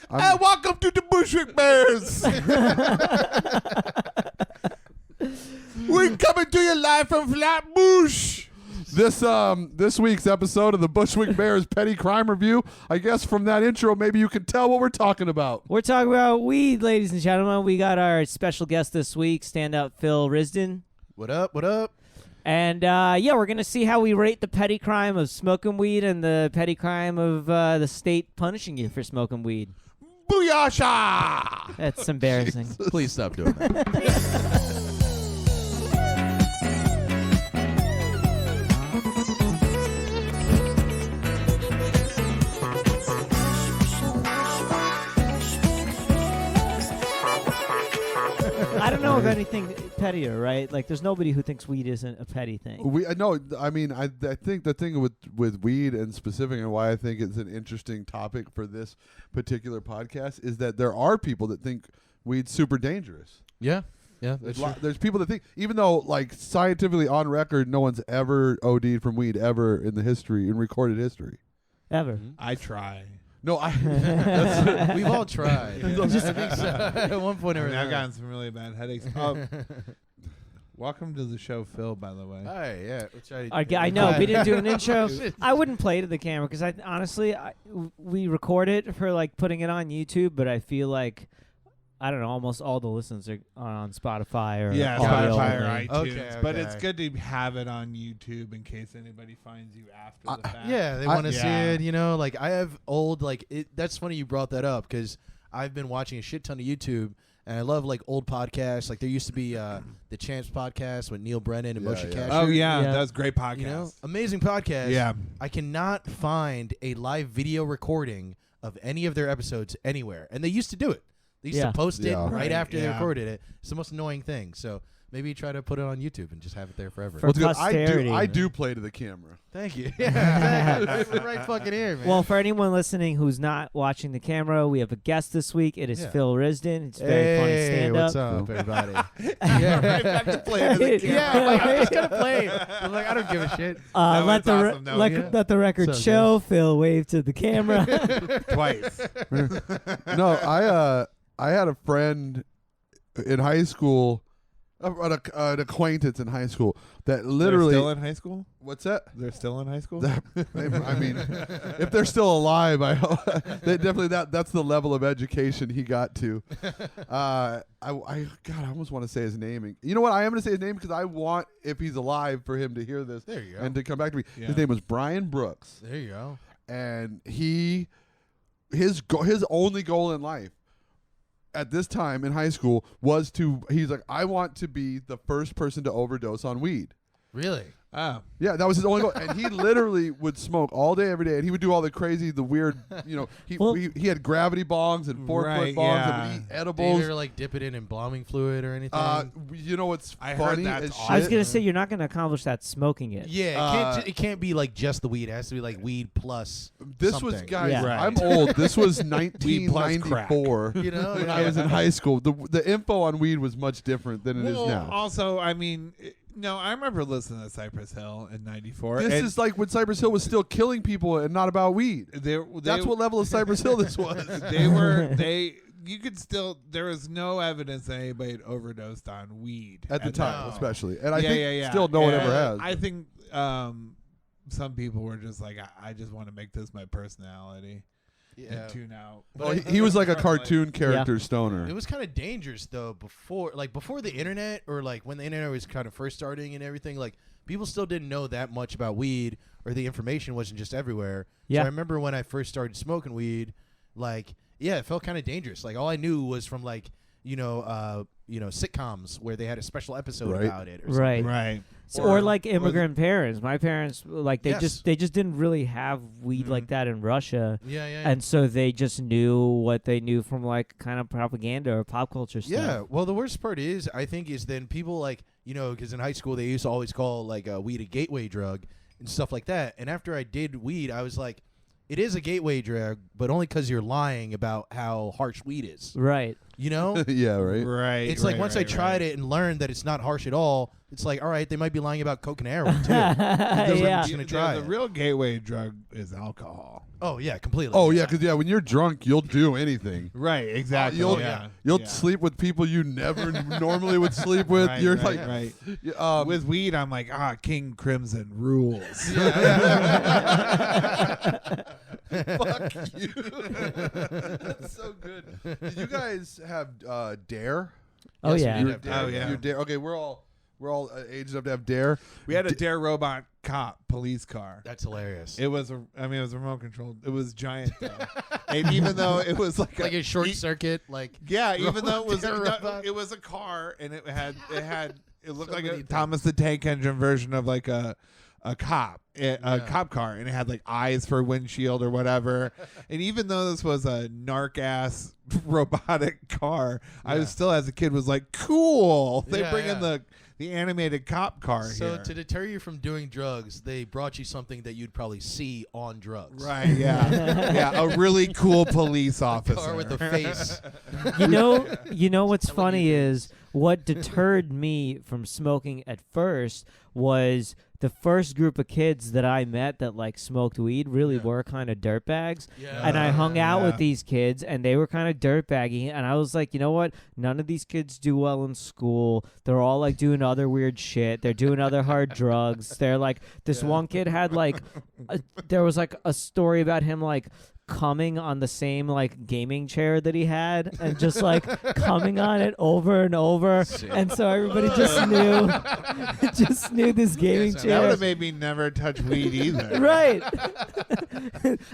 And welcome to the Bushwick Bears. We're coming to you live from Flatbush. This week's episode of the Bushwick Bears Petty Crime Review. I guess from that intro, maybe you can tell what we're talking about. We're talking about weed, ladies and gentlemen. We got our special guest this week, standout Phil Rizdon. What up? What up? And, we're going to see how we rate the petty crime of smoking weed and the petty crime of the state punishing you for smoking weed. Booyasha! That's embarrassing. Please stop doing that. I don't know of anything pettier, right? Like, there's nobody who thinks weed isn't a petty thing. I think the thing with weed and specific, and why I think it's an interesting topic for this particular podcast, is that there are people that think weed's super dangerous. Yeah. Yeah. There's people that think, even though like scientifically on record, no one's ever OD'd from weed ever in recorded history. Ever. Mm-hmm. I try. No, we've all tried. At one point or I've another. gotten some really bad headaches. Welcome to the show, Phil, by the way. Hi, yeah. I know, we didn't do an intro. I wouldn't play to the camera because we record it for like putting it on YouTube, but I feel like, I don't know, almost all the listens are on Spotify or audio Spotify or only. iTunes. Okay. But it's good to have it on YouTube in case anybody finds you after the fact. Yeah, they want to see Yeah. it, you know? Like, I have old, that's funny you brought that up because I've been watching a shit ton of YouTube, and I love, like, old podcasts. Like, there used to be the Champs podcast with Neil Brennan and Moshe Kasher. Oh, yeah. Yeah. That was a great podcast. You know? Amazing podcast. Yeah. I cannot find a live video recording of any of their episodes anywhere. And they used to do it. They used to post it right Right, after they yeah. recorded it. It's the most annoying thing. So maybe try to put it on YouTube and just have it there forever. For Well, dude, posterity. I do play to the camera. Thank you. Yeah, exactly. Right fucking here, man. Well, for anyone listening who's not watching the camera, we have a guest this week. It is Yeah. Phil Rizdon. It's very funny Hey, stand-up. what's up, everybody? Back to playing to the camera. Yeah, like, I'm just gonna play it. I'm like, I don't give a shit. That Let was awesome, though. let the record So show. Phil waved to the camera. Twice. No, I had a friend in high school, an acquaintance in high school that literally. They're still in high school? What's that? They're still in high school? I mean, if they're still alive, that's the level of education he got to. I almost want to say his name. You know what? I am going to say his name because I want, if he's alive, for him to hear this. There you go. And to come back to me. Yeah. His name was Brian Brooks, There you go. and his only goal in life at this time in high school was he's like, I want to be the first person to overdose on weed. Really? Oh. Yeah, that was his only goal. And he literally would smoke all day, every day. And he would do all the weird, he had gravity bongs and 4-foot Right, bongs yeah. and would eat Did edibles. you ever like dip it in embalming fluid or anything? You know what's I heard funny that's as awesome. shit? I was going to say, you're not going to accomplish that smoking it. Yeah, it can't be like just the weed. It has to be like weed plus This something. was, guys, Yeah. Right. I'm old. This was Weed plus crack. 1994 You know? when I was in high school. The info on weed was much different than it is now. Also, I mean, no, I remember listening to Cypress Hill in '94. This is like when Cypress Hill was still killing people and not about weed. That's what level of Cypress Hill this was. You could still, there was no evidence that anybody had overdosed on weed At the time, No. especially. And I think still no one And ever has. I think some people were just like, I just want to make this my personality and tune out. Well, he was like a cartoon character stoner. It was kind of dangerous though before the internet, or like when the internet was kind of first starting and everything. Like people still didn't know that much about weed, or the information wasn't just everywhere. Yeah. So I remember when I first started smoking weed, like it felt kind of dangerous. Like all I knew was from like sitcoms where they had a special episode Right. about it. Or Right. something. Right. Or like immigrant parents. My parents, like they Yes. just didn't really have weed like that in Russia. Yeah. And so they just knew what they knew from like kind of propaganda or pop culture stuff. Yeah, well, the worst part is, I think, is then people like, because in high school they used to always call like weed a gateway drug and stuff like that. And after I did weed, I was like, it is a gateway drug, but only because you're lying about how harsh weed is. Right. You know? Yeah, right. Right. It's like once I tried it and learned that it's not harsh at all, it's like, all right, they might be lying about coke and heroin too. I'm Yeah. just gonna try The it. real gateway drug is alcohol. Oh yeah, completely. Oh yeah, because when you're drunk, you'll do anything. Right, exactly. You'll yeah. you'll Yeah. sleep with people you never normally would sleep with. Right, You're right, like, right. With weed, I'm like, King Crimson rules. fuck you. That's so good. Did you guys have Dare? Oh Yes, we yeah. did have Dare. Oh, yeah. You're Dare. Okay, we're all aged enough to have Dare. We had a Dare robot cop police car. That's hilarious. It was it was remote controlled. It was giant though. And even though it was like a short circuit, like even though it was Dare robot. it was a car and it looked So like many a things. Thomas the Tank Engine version of like a cop cop car, and it had like eyes for windshield or whatever. And even though this was a narc ass robotic car, I was still as a kid was like, cool. They Yeah, bring yeah. in the animated cop car So here. to deter you from doing drugs, they brought you something that you'd probably see on drugs. Right, yeah. Yeah, a really cool police officer. Car with a face. You know what's Telling funny you is what deterred me from smoking at first was the first group of kids that I met that like smoked weed really were kind of dirtbags. Yeah. And I hung out with Yeah. these kids, and they were kind of dirtbaggy. And I was like, you know what? None of these kids do well in school. They're all like doing other weird shit. They're doing other hard drugs. They're like, this one kid had like, there was like a story about him like coming on the same like gaming chair that he had and just like coming on it over and over. And so everybody just knew this gaming That That chair. would have made me never touch weed either. Right.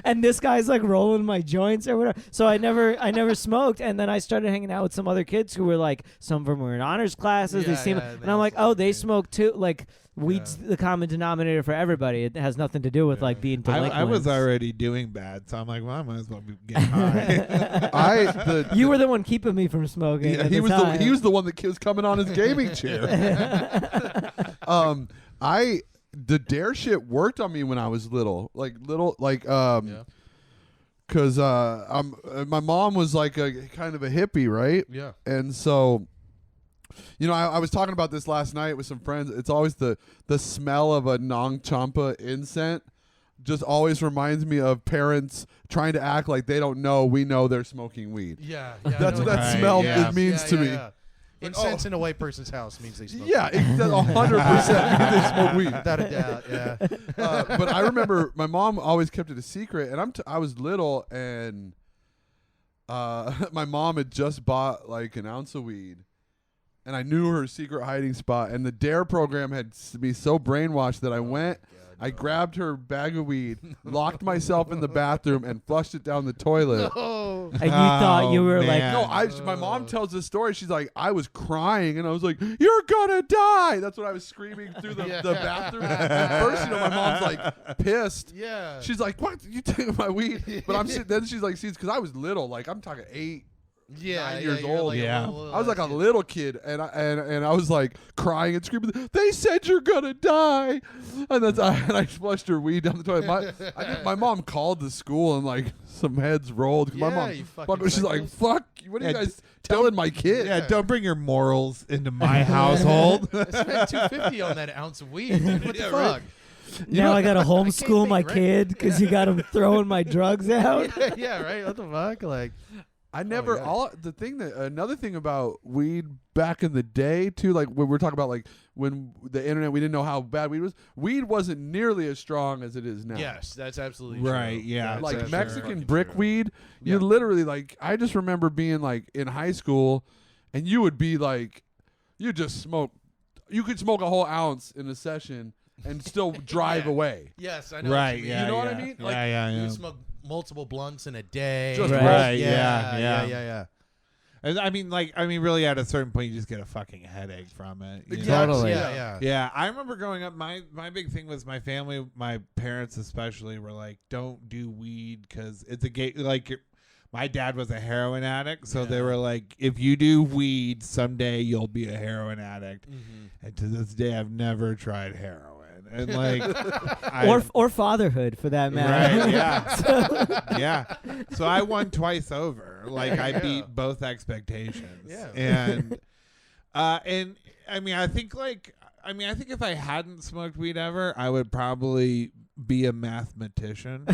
And this guy's like rolling my joints or whatever. So I never smoked. And then I started hanging out with some other kids who were like, some of them were in honors classes. They Yeah, seem, yeah, and I'm like, oh, they smoke too. Like weed's the common denominator for everybody. It has nothing to do with like being delinquent. I was already doing bad, so I'm like, well, I might as well be getting high. You were the one keeping me from smoking. Yeah, at he the was time. he was the one that was coming on his gaming chair. The Dare shit worked on me when I was little, because my mom was like a kind of a hippie, right? Yeah. And so, I was talking about this last night with some friends. It's always the smell of a Nong Champa incense just always reminds me of parents trying to act like they don't know we know they're smoking weed. Yeah. That's what that Right, smell yeah. it means to me. Incense in a white person's house means they smoke. Yeah, 100% because they smoke weed. Without a doubt, yeah. But I remember my mom always kept it a secret, and I was little, and my mom had just bought like an ounce of weed, and I knew her secret hiding spot. And the Dare program had me so brainwashed that I went. I grabbed her bag of weed, locked myself in the bathroom, and flushed it down the toilet. Oh. And you thought you were like, man. No, my mom tells this story. She's like, I was crying, and I was like, "You're gonna die!" That's what I was screaming through the bathroom. At first, my mom's like pissed. Yeah. She's like, "What? You taking my weed?" But I'm sitting. Then she's like, "See, because I was little. Like I'm talking 8, 9 years you're old. like a Yeah. little I was like a kid. little kid, and I was like crying and screaming. They said you're gonna die, and I flushed her weed down the toilet. I think my mom called the school, and like some heads rolled. 'Cause my Yeah, mom, you fucking she's like, reckless. "Fuck! What are you Yeah, guys telling my kid?" Yeah, don't bring your morals into my household. I spent $250 on that ounce of weed. Dude. What the Yeah, fuck? right. now I got to can't homeschool my make rent. kid because you got him throwing my drugs out. Yeah, right. What the fuck? Like, I never God. another thing about weed back in the day too, like when we're talking about like when the internet, we didn't know how bad weed was. Weed wasn't nearly as strong as it is now. yes, that's absolutely Right, true. yeah. That's Like absolutely Mexican fucking brick true. weed, you Yeah. literally like I just remember being like in high school, and you would be like, you just smoke. You could smoke a whole ounce in a session and still drive Yeah. away. Yes, I know. Right, What you, mean. yeah, You know what I yeah. mean? Yeah, Like, yeah, You yeah. smoke multiple blunts in a day. Just Right, yeah, yeah. yeah. And I mean, really, at a certain point, you just get a fucking headache from it. you know? Exactly. Totally. Yeah. Yeah, I remember growing up. My big thing was my family, my parents especially, were like, "Don't do weed because it's a gay." Like, my dad was a heroin addict, so they Yeah. were like, "If you do weed, someday you'll be a heroin addict." Mm-hmm. And to this day, I've never tried heroin. And like, Or fatherhood for that matter. right, yeah, yeah. So I won twice over. Like I beat both expectations. Yeah. And I mean, I think like I mean, I think if I hadn't smoked weed ever, I would probably be a mathematician.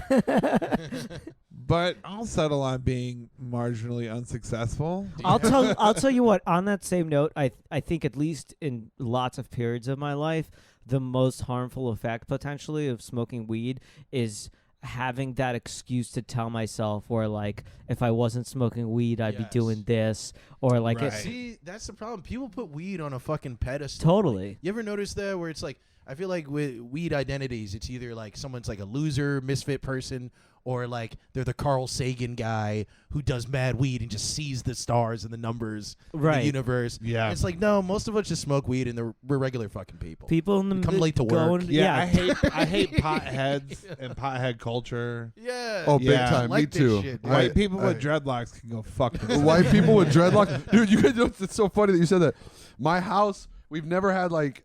But I'll settle on being marginally unsuccessful. I'll tell you what. On that same note, I think at least in lots of periods of my life, the most harmful effect potentially of smoking weed is having that excuse to tell myself, or like, if I wasn't smoking weed, I'd be doing this, or like, Right. See, that's the problem. People put weed on a fucking pedestal. Totally. You ever notice that where it's like, I feel like with weed identities, it's either like someone's like a loser, misfit person, or like they're the Carl Sagan guy who does mad weed and just sees the stars and the numbers in the universe. Yeah. And it's like, no, most of us just smoke weed and we're regular fucking people. People in the come late to work. Yeah, I hate potheads and pothead culture. Yeah. Oh, big Yeah. time. Like Me this too. shit, dude. White people with dreadlocks can go fuck themselves. White people with dreadlocks, dude. You guys know, it's so funny that you said that. My house, we've never had like.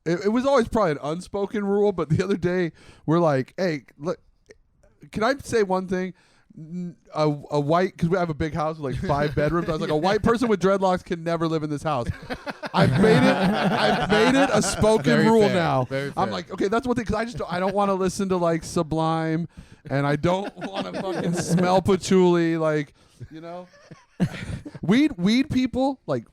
It was always probably an unspoken rule, but the other day we're like, hey, look, can I say one thing? A white, because we have a big house with like 5 bedrooms. I was like, a white person with dreadlocks can never live in this house. I've made it a spoken Very rule fair. now. Very I'm fair. like, okay, that's one thing, because I don't want to listen to like Sublime, and I don't want to fucking smell patchouli, like, you know, weed people like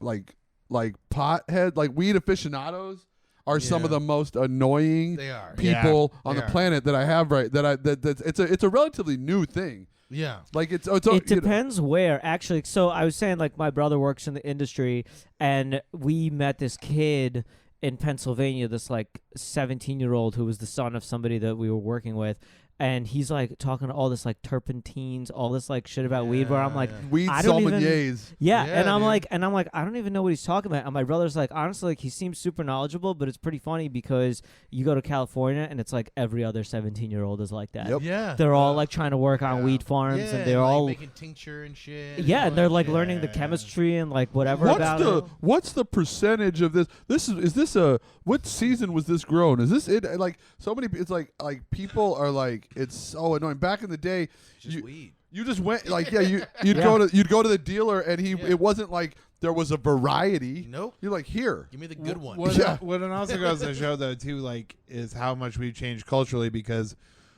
pothead, like weed aficionados are some of the most annoying They are. people on they the are. planet that I have. It's a relatively new thing. Yeah. Like it It depends where, actually. So I was saying, like, my brother works in the industry, and we met this kid in Pennsylvania, this like 17-year-old who was the son of somebody that we were working with. And he's like talking all this like turpentines, all this like shit about weed, where I'm like, weed I don't sommeliers. yeah, Yeah, and I'm dude. like, I don't even know what he's talking about. And my brother's like, honestly, like, he seems super knowledgeable, but it's pretty funny because you go to California and it's like every other 17-year-old is like that. Yep. Yeah. They're all like trying to work on weed farms, Yeah, and they're like all making tincture and shit. yeah, and they're like Yeah. learning the chemistry and like whatever about it. What's the percentage of this? Is this a what season was this grown? Is this it? Like so many. It's like people are like, it's so annoying. Back in the day, It's just weed. you just went like you'd go to the dealer, and it wasn't like there was a variety. Nope. You're like, here. Give me the good one. What, Yeah. what it also goes to show, though, too, like, is how much we've changed culturally. Because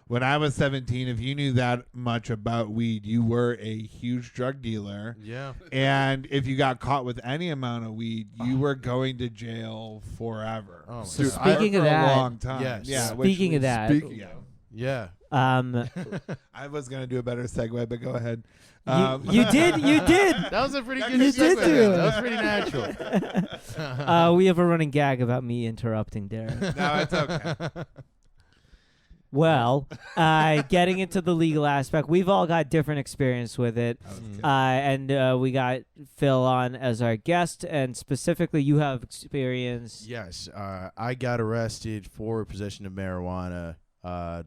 when I was 17, if you knew that much about weed, you were a huge drug dealer. Yeah. And if you got caught with any amount of weed, you were going to jail forever. Oh, my So Dude, God. speaking for of a that, long time. Yes. Yeah. which speaking of was- that, yeah. Yeah. I was gonna do a better segue, but go ahead. you did. That was a pretty good You did segue. do. That was pretty natural. we have a running gag about me interrupting Darren. No, it's okay. Well, getting into the legal aspect, we've all got different experience with it. And we got Phil on as our guest, and specifically you have experience. Yes. I got arrested for possession of marijuana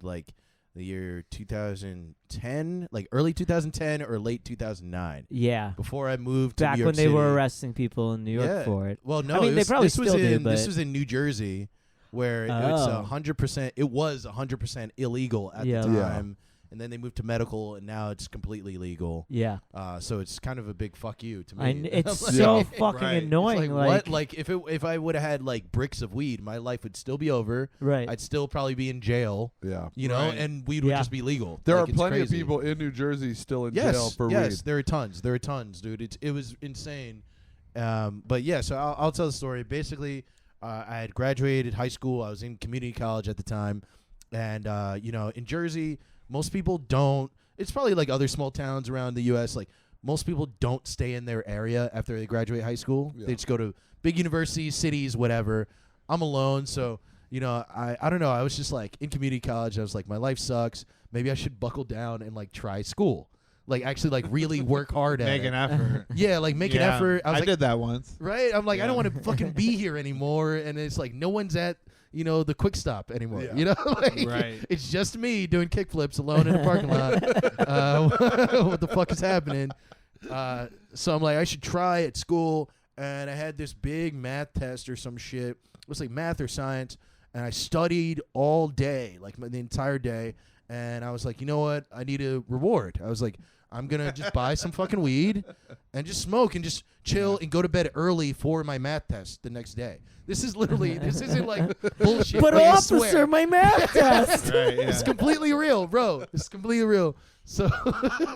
like the year 2010, like early 2010 or late 2009. Yeah. Before I moved to Back New York when they City. were arresting people in New York Yeah. for it. Well, no, I mean, it they was, probably this was still do, in, but this was in New Jersey, where it's Oh. 100%. It was 100% illegal at Yeah. the Yeah. time, and then they moved to medical, and now it's completely legal. yeah. So it's kind of a big fuck you to me. It's Like, so Yeah. fucking Right. It's annoying. like, what? Like if I would have had like bricks of weed, my life would still be over. right. I'd still probably be in jail. Yeah. You know, Right. and weed would Yeah. just be legal. There Like, are it's plenty crazy. of people in New Jersey still in Yes, jail for yes, weed. there are tons. There are tons, dude. It was insane. But yeah, so I'll tell the story. Basically, I had graduated high school. I was in community college at the time, and you know, in Jersey, most people don't. It's probably like other small towns around the U.S. Like most people don't stay in their area after they graduate high school. Yeah. They just go to big universities, cities, whatever. I'm alone, so you know, I don't know. I was just like in community college. I was like, my life sucks. Maybe I should buckle down and like try school. Like actually like really work hard at Make it. an effort. Yeah, like make an Yeah. effort. I was like, did that once. right? I'm like, I don't Yeah. want to fucking be here anymore. And it's like no one's at, you know, the quick stop anymore. Yeah. You know? Like, Right. it's just me doing kickflips alone in a parking lot. What the fuck is happening? So I'm like, I should try at school. And I had this big math test or some shit. It was like math or science. And I studied all day, like the entire day. And I was like, you know what? I need a reward. I was like, I'm gonna just buy some fucking weed and just smoke and just chill and go to bed early for my math test the next day. This is literally, this isn't like bullshit. But like, I officer, swear. my math test. Right, yeah. It's completely real, bro. It's completely real. So,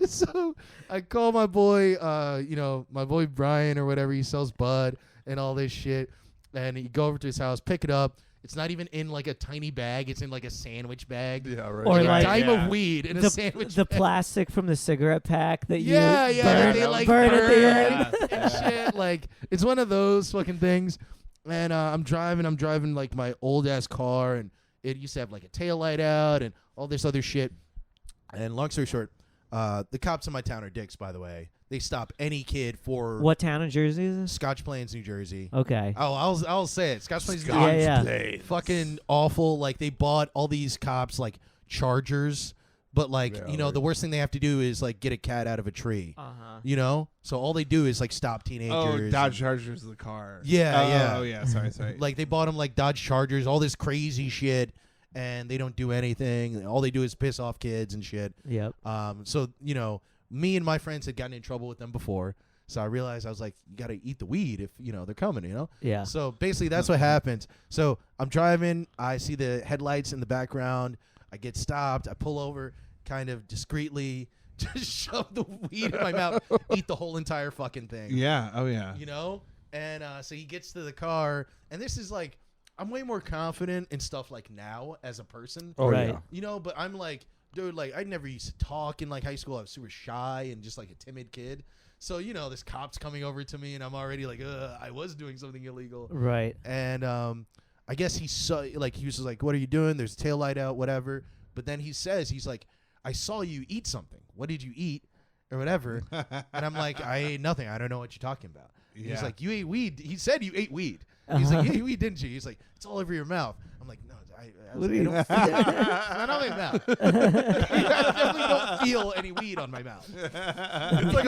so I call my boy, my boy Brian or whatever. He sells bud and all this shit. And you go over to his house, pick it up. It's not even in like a tiny bag. It's in like a sandwich bag. Yeah, right. Or Like like a dime yeah. of weed in a sandwich the bag. plastic from the cigarette pack that Yeah, you yeah, burn, they like burn at the burn end. and shit. Like it's one of those fucking things. And I'm driving like my old ass car, and it used to have like a tail light out and all this other shit. And long story short, the cops in my town are dicks, by the way. They stop any kid for What town in Jersey is this? Scotch Plains, New Jersey. Okay. Oh, I'll say it. Scotch Plains, New Yeah, Jersey. yeah. Fucking awful. Like they bought all these cops like Chargers, but like Yeah, right. the worst thing they have to do is like get a cat out of a tree. Uh-huh. So all they do is like stop teenagers. Oh, Dodge and- Charger's the car. Yeah, Oh, yeah. Oh, yeah. Sorry. Like they bought them like Dodge Chargers, all this crazy shit, and they don't do anything. All they do is piss off kids and shit. Yep. So me and my friends had gotten in trouble with them before. So I realized I was like, you got to eat the weed if they're coming. Yeah. So basically that's what happens. So I'm driving, I see the headlights in the background, I get stopped, I pull over kind of discreetly, just shove the weed in my mouth, eat the whole entire fucking thing. Yeah. Oh, yeah. And so he gets to the car, and this is like, I'm way more confident in stuff like now as a person. Oh, Right. yeah. But I'm like, dude, like I never used to talk in like high school. I was super shy and just like a timid kid. So, this cop's coming over to me and I'm already like, I was doing something illegal. Right. And I guess he saw, like, he was just like, what are you doing? There's a tail light out, whatever. But then he's like, I saw you eat something. What did you eat? Or whatever. And I'm like, I ate nothing. I don't know what you're talking about. And he's Yeah. like, you ate weed. He said you ate weed. He's like, you ate weed, didn't you? He's like, it's all over your mouth. I'm like, no, I What do I you- don't feel it. It's not on my mouth. I definitely don't feel any weed on my mouth. It's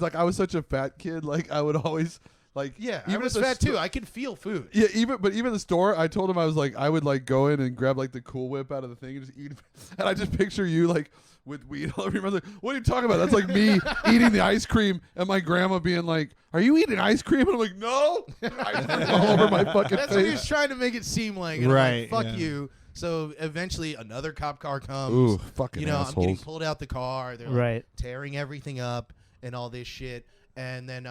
like I was such a fat kid. Like I would always like Yeah, even I was at the fat sto- too. I could feel food. Yeah, even the store, I told him I was like I would like go in and grab like the Cool Whip out of the thing and just eat it. And I just picture you like with weed all over your mouth. Like, what are you talking about? That's like me eating the ice cream and my grandma being like, "Are you eating ice cream?" And I'm like, "No." Ice cream all over my fucking That's what he face. was trying to make it seem like. And I'm Right, like, fuck yeah. you. So eventually another cop car comes. Ooh, fucking I'm getting assholes. pulled out the car. They're like Right. tearing everything up and all this shit. And then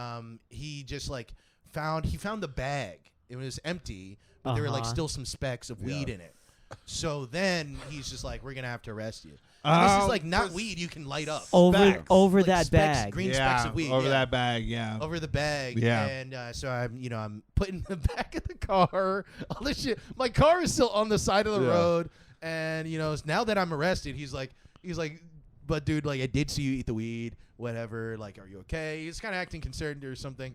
he just like found the bag. It was empty, but there were like Uh-huh. still some specks of weed Yeah. in it. So then he's just like, we're gonna have to arrest you. And this Oh, is like not weed you can light up. Over Like that specks, bag. green specks of weed. over yeah. that bag. Yeah. Over the bag, Yeah. and so I'm putting the back of the car, all this shit. My car is still on the side of the Yeah. road, and now that I'm arrested, he's like, but dude, like I did see you eat the weed, whatever. Like, are you okay? He's kind of acting concerned or something.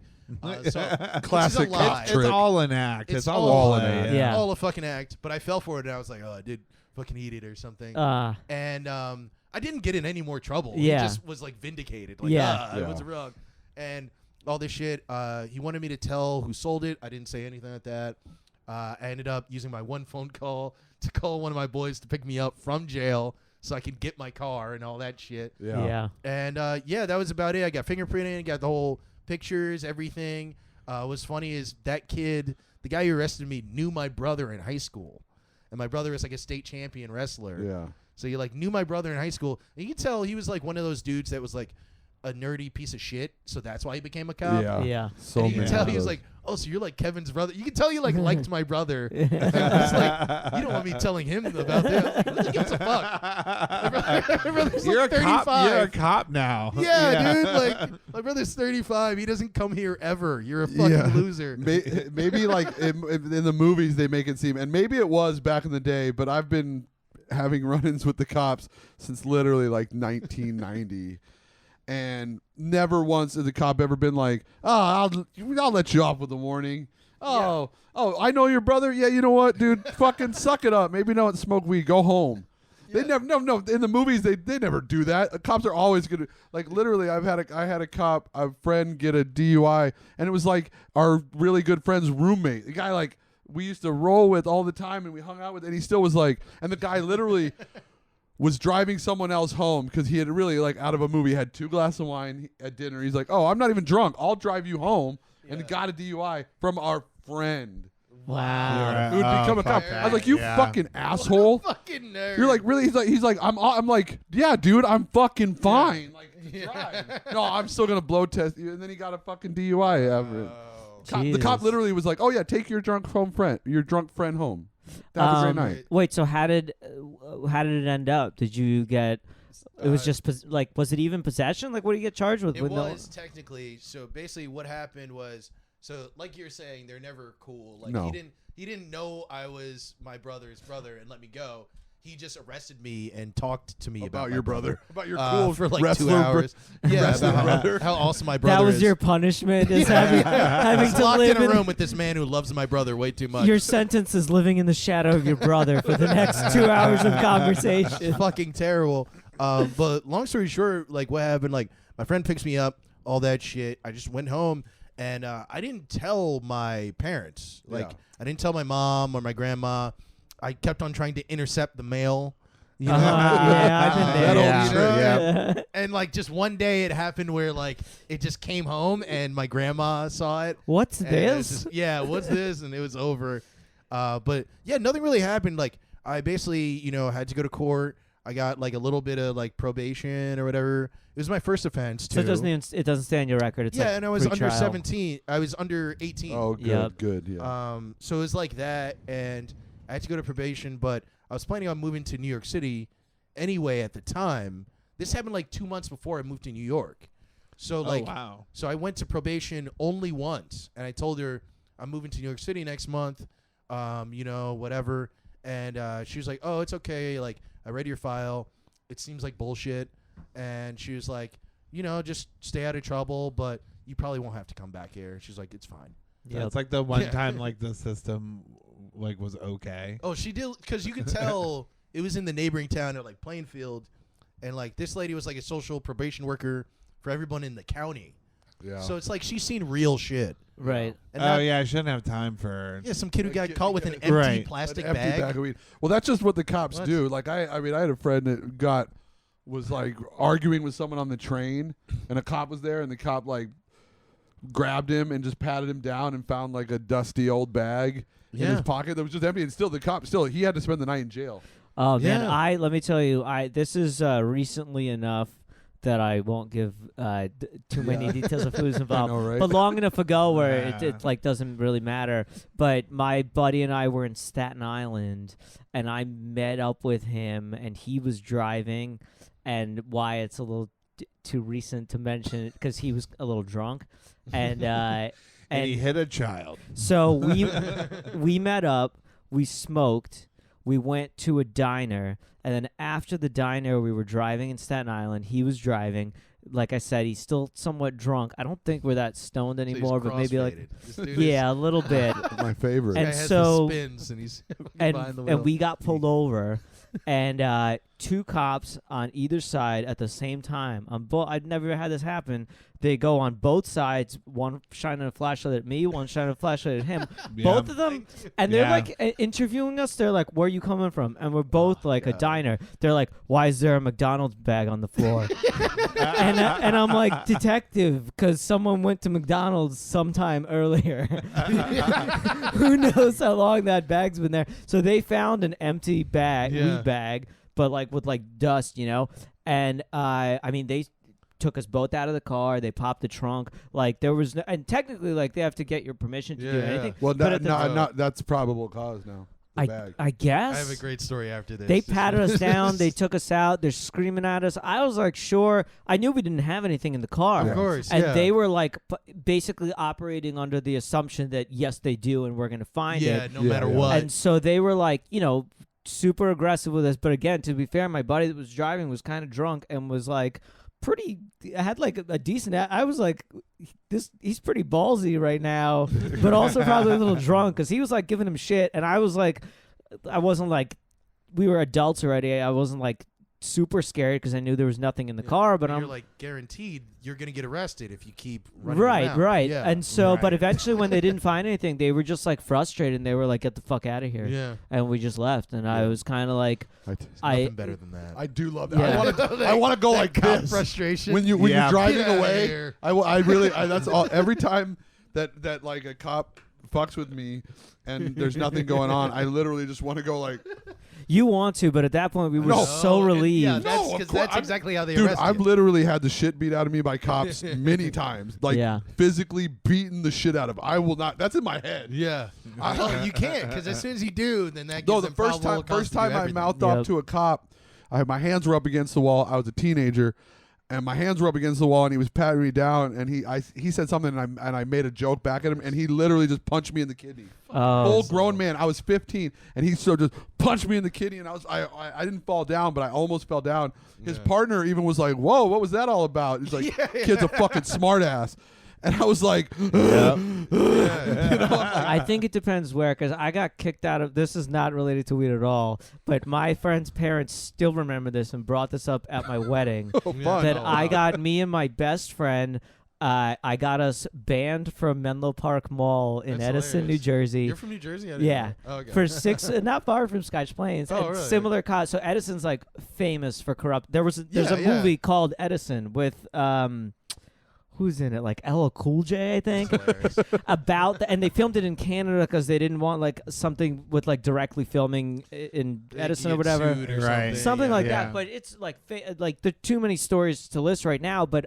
So Classic which is a lie. cop It's trick. all an act. It's It's all all a an play. act. Yeah. all a fucking act. But I fell for it, and I was like, oh, I did fucking eat it or something. And I didn't get in any more trouble. Yeah. He just was like vindicated. Like, Yeah. I was wrong. And all this shit. He wanted me to tell who sold it. I didn't say anything like that. I ended up using my one phone call to call one of my boys to pick me up from jail so I could get my car and all that shit. Yeah. And that was about it. I got fingerprinting, got the whole pictures, everything. What's funny is that kid, the guy who arrested me, knew my brother in high school. And my brother was like a state champion wrestler. Yeah. So he like knew my brother in high school. And you can tell he was like one of those dudes that was like a nerdy piece of shit. So that's why he became a cop. Yeah. Yeah. So And you can many tell of he was those. like, oh, so you're like Kevin's brother. You can tell you like liked my brother. And it's like, you don't want me telling him about this. Who gives a fuck? My brother's You're like a 35. cop. You're a cop now. Yeah, dude. Like my brother's 35. He doesn't come here ever. You're a fucking Yeah. loser. Maybe like in the movies they make it seem, and maybe it was back in the day, but I've been having run-ins with the cops since literally like 1990, and never once has the cop ever been like, "Oh, I'll let you off with a warning." Oh, I know your brother. Yeah, you know what, dude? Fucking suck it up. Maybe don't smoke weed. Go home. They never, no. In the movies, they never do that. Cops are always gonna, like, literally. I had a friend get a DUI, and it was like our really good friend's roommate. The guy like we used to roll with all the time, and we hung out with, and he still was like, and the guy literally was driving someone else home because he had really, like, out of a movie, had 2 glasses of wine at dinner. He's like, oh, I'm not even drunk. I'll drive you home. And got a DUI from our friend. Wow. Who would become a cop. I was like, you fucking asshole. Fucking nerd. You're like, really? He's like, I'm like, yeah, dude, I'm fucking fine. Like, drive. No, I'm still going to blow test you. And then he got a fucking DUI. The cop literally was like, oh, yeah, take your drunk friend home. Have a great night. Wait, so how did it end up? Did you get? It was just was it even possession? Like, what do you get charged with? It was technically. So basically, what happened was, so like you're saying, they're never cool. Like he didn't know I was my brother's brother and let me go. He just arrested me and talked to me about your brother, about your cool for like wrestler 2 hours. Yeah, about how awesome my brother is. That was your punishment, is having to locked live in a room with this man who loves my brother way too much. Your sentence is living in the shadow of your brother for the next 2 hours of conversation. It's fucking terrible. But long story short, like what happened, like my friend picks me up, all that shit. I just went home and I didn't tell my parents. Like I didn't tell my mom or my grandma. I kept on trying to intercept the mail. You know? Yeah, I've been there. Yeah. And like just one day it happened where like it just came home and my grandma saw it. What's And this? What's this? And it was over. But yeah, nothing really happened. Like I basically, had to go to court. I got like a little bit of like probation or whatever. It was my first offense too. So it doesn't stay on your record. It's like and I was under pre-trial. 17. I was under 18. Oh, good, Yep. good, yeah. So it was like that, and I had to go to probation, but I was planning on moving to New York City anyway at the time. This happened like 2 months before I moved to New York. So wow. So I went to probation only once, and I told her I'm moving to New York City next month, whatever. And she was like, oh, it's okay. Like, I read your file. It seems like bullshit. And she was like, just stay out of trouble, but you probably won't have to come back here. She's like, it's fine. Yeah, it's like the one time like the system like was okay. Oh, she did, because you could tell it was in the neighboring town of like Plainfield, and like this lady was like a social probation worker for everyone in the county. Yeah. So it's like she's seen real shit. Right. And I shouldn't have time for. Yeah, some kid who got caught with an empty Right. plastic An empty bag. bag of weed. Well, that's just what the cops What? do. Like I mean, I had a friend that was like arguing with someone on the train, and a cop was there, and the cop like grabbed him and just patted him down and found like a dusty old bag in his pocket that was just empty, and still the cop he had to spend the night in jail. Oh man, Yeah. let me tell you, this is recently enough that I won't give too many details of who's involved. I know, right? But long enough ago where it like doesn't really matter. But my buddy and I were in Staten Island, and I met up with him, and he was driving, and why it's a little too recent to mention because he was a little drunk, and and he hit a child. so we met up, we smoked, we went to a diner, and then after the diner, we were driving in Staten Island. He was driving. Like I said, he's still somewhat drunk. I don't think we're that stoned anymore, but maybe like a little bit. My favorite. And Guy has so- the spins and he's and behind the wheel. and we got pulled over, and 2 cops on either side at the same time. I'd never had this happen. They go on both sides, one shining a flashlight at me, one shining a flashlight at him. Yeah. Both of them, and they're Yeah. like interviewing us. They're like, "Where are you coming from?" And we're both like a diner. They're like, "Why is there a McDonald's bag on the floor?" and I'm like, "Detective, because someone went to McDonald's sometime earlier." Who knows how long that bag's been there? So they found an empty bag, weed bag, but like with like dust, And I mean, they took us both out of the car. They popped the trunk. Like there was, and technically, like they have to get your permission to do anything. Well, but at the that's probable cause now. The bag. I guess. I have a great story after this. They patted us down. They took us out. They're screaming at us. I was like, sure. I knew we didn't have anything in the car. Of course, And yeah. they were like basically operating under the assumption that, yes, they do, and we're going to find it. no matter yeah. what. And so they were like, super aggressive with us. But again, to be fair, my buddy that was driving was kind of drunk and was like, had like a decent. I was like, he's pretty ballsy right now, but also probably a little drunk because he was like giving him shit, and I was like, I wasn't like, we were adults already. I wasn't like super scared because I knew there was nothing in the car. But And I'm you're like guaranteed you're gonna get arrested if you keep running right, around. right. Yeah. And so, but Right. eventually, when they didn't find anything, they were just like frustrated. And they were like, "Get the fuck out of here!" yeah. And we just left. And I Yeah. was kind of like, Nothing better than that. I do love that. Yeah. I want to go like cop this. frustration. When Yeah. you're driving Get outta away, here. I really that's all. Every time that like a cop fucks with me and there's nothing going on, I literally just want to go like, "You want to," but at that point, we were No. so relieved. Yeah, No, that's of because course. that's exactly how they dude, arrest I've you. literally had the shit beat out of me by cops many times, like Yeah. physically beaten the shit out of. I will not. That's in my head. Yeah. Well, you can't because as soon as you do, then that gives No, the them first probable time, cause first to do time I everything. mouthed Yep. off to a cop, my hands were up against the wall. I was a teenager, and my hands were up against the wall, and he was patting me down, and he said something, and I made a joke back at him, and he literally just punched me in the kidney. Oh. Full grown man. I was 15, and he so just punched me in the kidney, and I didn't fall down, but I almost fell down. His Yeah. partner even was like, "Whoa, what was that all about?" He's like, "Kid's a fucking smartass," and I was like, I think it depends where, because I got kicked out of. This is not related to weed at all, but my friend's parents still remember this and brought this up at my wedding. "Oh, fun." That Oh, I wow. got me and my best friend. I got us banned from Menlo Park Mall in That's Edison, hilarious. New Jersey. You're from New Jersey? I didn't Yeah. know. Oh, okay. For 6, not far from Scotch Plains. Oh, and really? similar cause. So Edison's like famous for corrupt. There's Yeah, a yeah. movie called Edison with who's in it? Like LL Cool J, I think. That's hilarious. About and they filmed it in Canada because they didn't want like something with like directly filming in They Edison or get whatever. sued or Right. Something yeah. like Yeah. that, but it's like like there are too many stories to list right now. But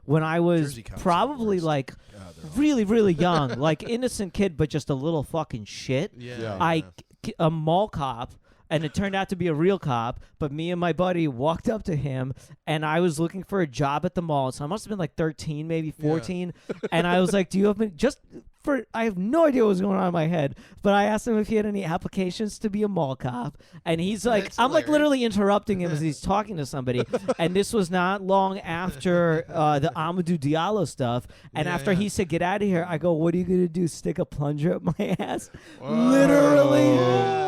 when I was Jersey cops are the probably worst. like God, they're awful. really, really young, like innocent kid, but just a little fucking shit. Yeah. A mall cop, and it turned out to be a real cop. But me and my buddy walked up to him, and I was looking for a job at the mall, so I must have been like 13, maybe 14. And I was like, "Do you have just for?" I have no idea what was going on in my head, but I asked him if he had any applications to be a mall cop, and he's like, That's "I'm like hilarious. literally interrupting him as he's talking to somebody." And this was not long after the Amadou Diallo stuff, and Yeah, after yeah. he said, "Get out of here," I go, "What are you gonna do? Stick a plunger up my ass?"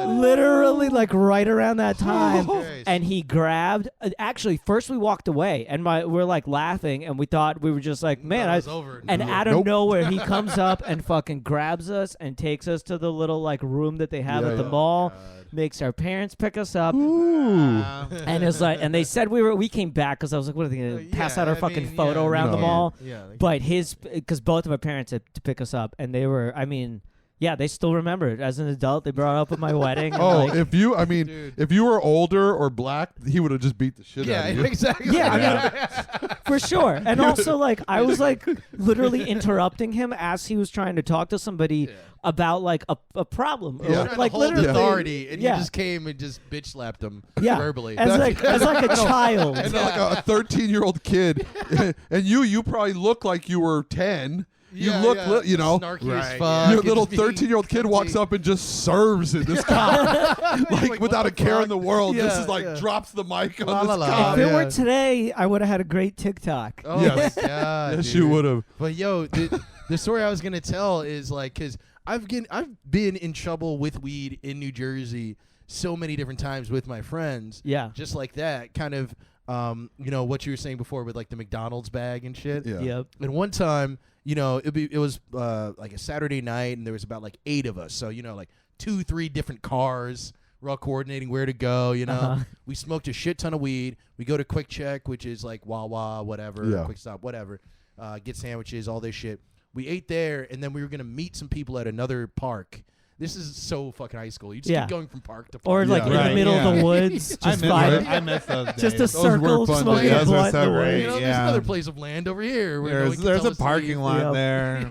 Literally, like right around that time. Christ. And he grabbed. Actually, first we walked away, and we're like laughing, and we thought we were just like, man. Thought it was over. And No. out of Nope. nowhere, he comes up and fucking grabs us and takes us to the little like room that they have Yeah, at the yeah. mall. God. Makes our parents pick us up. Ooh. And it's like, and they said we came back because I was like, what are they gonna pass out our fucking photo around the No. mall? Yeah. But because both of our parents had to pick us up, and they were, I mean, yeah, they still remember it. As an adult, they brought up at my wedding. and, Oh, like, Dude. if you were older or black, he would have just beat the shit out of you. exactly. Yeah, I mean, for sure. And also, like, I was like literally interrupting him as he was trying to talk to somebody about like a problem. Yeah. Or, Trying like to hold literally, authority, and yeah. you just came and just bitch slapped him Yeah. verbally. as like a child. And like a 13-year-old kid, and you probably look like you were 10. You look, you know, snarky Right, as fuck. yeah. your and little just being 13-year-old kid walks cunty. up and just serves it. This cop, like Like, without what a the care in fuck? the world. This Yeah, is like yeah. drops the mic on La, this la, la. cop. If it yeah. were today, I would have had a great TikTok. Oh Yes. my god! Yes, dude. you would have. But yo, the story I was gonna tell is like, cause I've been in trouble with weed in New Jersey so many different times with my friends. Yeah. Just like that, kind of, you know what you were saying before with like the McDonald's bag and shit. Yeah. Yep. And one time, you know, it was like a Saturday night, and there was about like 8 of us. So you know, like 2-3 different cars. We're all coordinating where to go. You know, Uh-huh. we smoked a shit ton of weed. We go to Quick Check, which is like Wawa, whatever, Yeah. Quick Stop, whatever. Get sandwiches, all this shit. We ate there, and then we were gonna meet some people at another park. This is so fucking high school. You just Yeah. keep going from park to park. Or like Yeah. in the Right, middle of yeah. the woods, I just miss, vibing. I miss those days. Just a were circle fun smoking days. a Those were blunt so in the great. woods. You know, there's Yeah. another place of land over here. Where no one can There's tell a us to parking leave. lot Yep. there.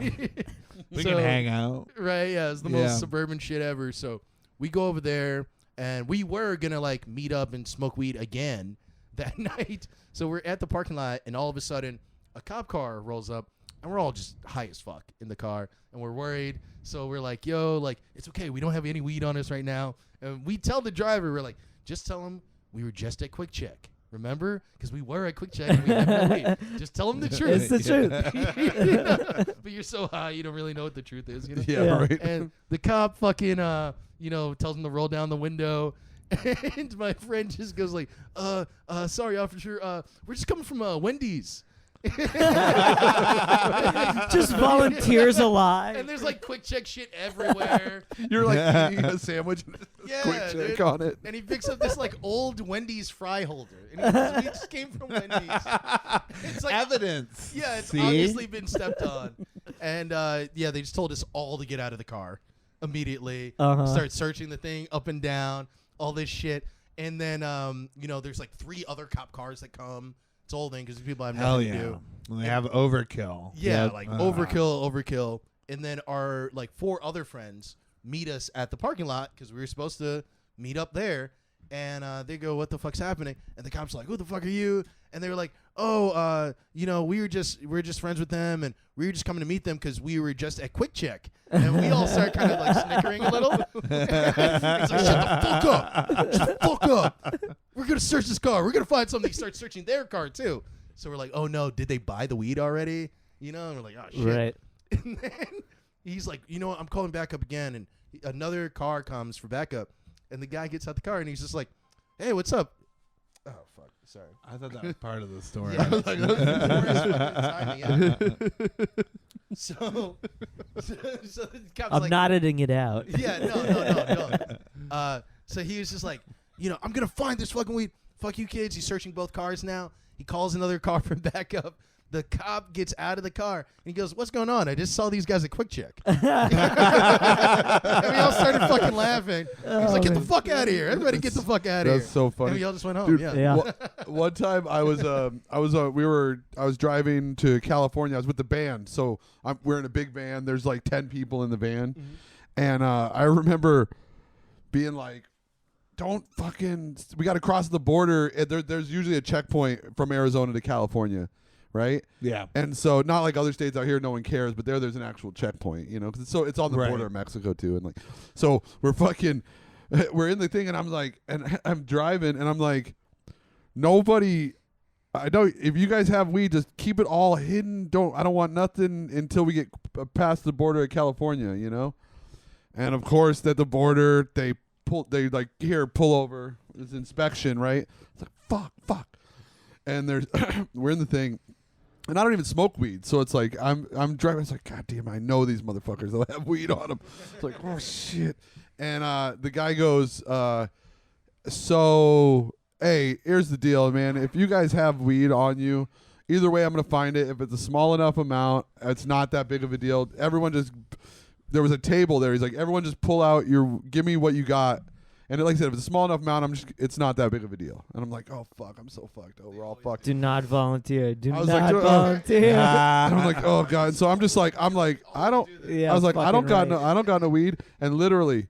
We So- can hang out. Right, yeah, it's the Yeah. most suburban shit ever. So we go over there, and we were gonna like meet up and smoke weed again that night. So we're at the parking lot, and all of a sudden, a cop car rolls up, and we're all just high as fuck in the car, and we're worried. So we're like, "Yo, like it's okay. We don't have any weed on us right now." And we tell the driver, we're like, "Just tell him we were just at Quick Check." Remember? Because we were at Quick Check and we had no weed. Just tell him the truth. It's the truth. But you're so high, you don't really know what the truth is. You know? Yeah, Yeah. right. And the cop fucking, you know, tells him to roll down the window. And my friend just goes like, sorry, officer, we're just coming from Wendy's. Just volunteers alive. And there's like quick check shit everywhere. You're like eating a sandwich and Yeah, quick check dude. on it. And he picks up this like old Wendy's fry holder. And he goes, we just came from Wendy's. It's like Evidence. Yeah, it's See? obviously been stepped on. And yeah, they just told us all to get out of the car immediately. Start searching the thing up and down, all this shit. And then there's like 3 other cop cars that come. It's all thing because people have Hell nothing to yeah. do. And they have overkill. Yeah, like overkill. And then our like 4 other friends meet us at the parking lot because we were supposed to meet up there. And they go, "What the fuck's happening?" And the cops are like, "Who the fuck are you?" And they were like, "Oh, we're just friends with them, and we were just coming to meet them because we were just at Quick Check." And we all start kind of like snickering a little. It's like, "Shut the fuck up! Shut the fuck up! We're gonna search this car. We're gonna find something." They start searching their car too. So we're like, "Oh no, did they buy the weed already?" And we're like, "Oh shit!" Right. And then he's like, "You know what? I'm calling backup again." And another car comes for backup. And the guy gets out the car and he's just like, "Hey, what's up?" Oh, fuck. Sorry. I thought that was part of the story. Yeah, I was like, that was the worst fucking timing ever. So the cop's I'm like, not editing it out. Yeah, no. So he was just like, "I'm going to find this fucking weed. Fuck you kids." He's searching both cars now. He calls another car from backup. The cop gets out of the car and he goes, "What's going on? I just saw these guys at Quick Check." And we all started fucking laughing. He's like, "Get the fuck out of here! Everybody, get the fuck out of here!" That's so funny. And we all just went home. Dude, Yeah. One time I was driving to California. I was with the band, so we're in a big van. There's like 10 people in the van, and I remember being like, "Don't fucking! We got to cross the border." There's usually a checkpoint from Arizona to California, right? Yeah. And so not like other states out here, no one cares, but there's an actual checkpoint, 'cause it's on the border of Mexico too, and like, so we're in the thing, and I'm like, and I'm driving, and I'm like, nobody. I know if you guys have weed, just keep it all hidden. I don't want nothing until we get past the border of California, And of course, at the border, they pull over. It's inspection, right? It's like fuck, and there's we're in the thing. And I don't even smoke weed, so it's like I'm driving. It's like, God damn, I know these motherfuckers. They'll have weed on them. It's like, oh shit. And the guy goes, so hey, here's the deal, man. If you guys have weed on you, either way, I'm gonna find it. If it's a small enough amount, it's not that big of a deal. There was a table there. He's like, everyone just pull out give me what you got. And like I said, if it's a small enough amount, it's not that big of a deal. And I'm like, oh fuck, I'm so fucked. Oh, we're all fucked. Do not volunteer. Do I was not like, volunteer. And I'm like, oh god. So I'm like, I don't. Yeah, I was like, I don't fucking got no weed. And literally,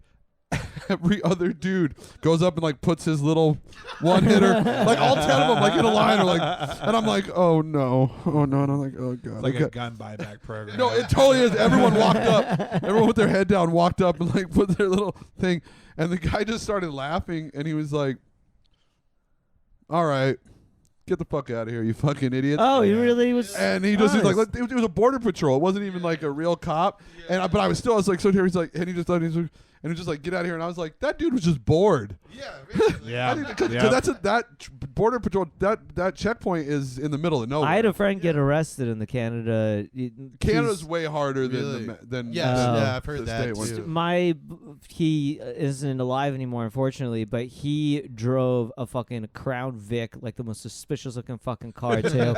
every other dude goes up and like puts his little one hitter, like all 10 of them, like in a line, or like, and I'm like, oh no. And I'm like, oh god. It's like a gun buyback program. No, it totally is. Everyone walked up. Everyone with their head down walked up and like put their little thing. And the guy just started laughing, and he was like, "All right, get the fuck out of here, you fucking idiot." Oh, he really was. And he just was nice. like, it was a border patrol. It wasn't even like a real cop. And but I was like, so here he's like, and he just thought and he was just like, get out of here. And I was like, that dude was just bored. Yeah. Basically. Yeah. Because Yeah. that border patrol, that checkpoint is in the middle of nowhere. I had a friend get arrested in the Canada. Canada's way harder Really? than Yes, than yeah, I've heard the that state one. too. He isn't alive anymore, unfortunately, but he drove a fucking Crown Vic, like the most suspicious looking fucking car too.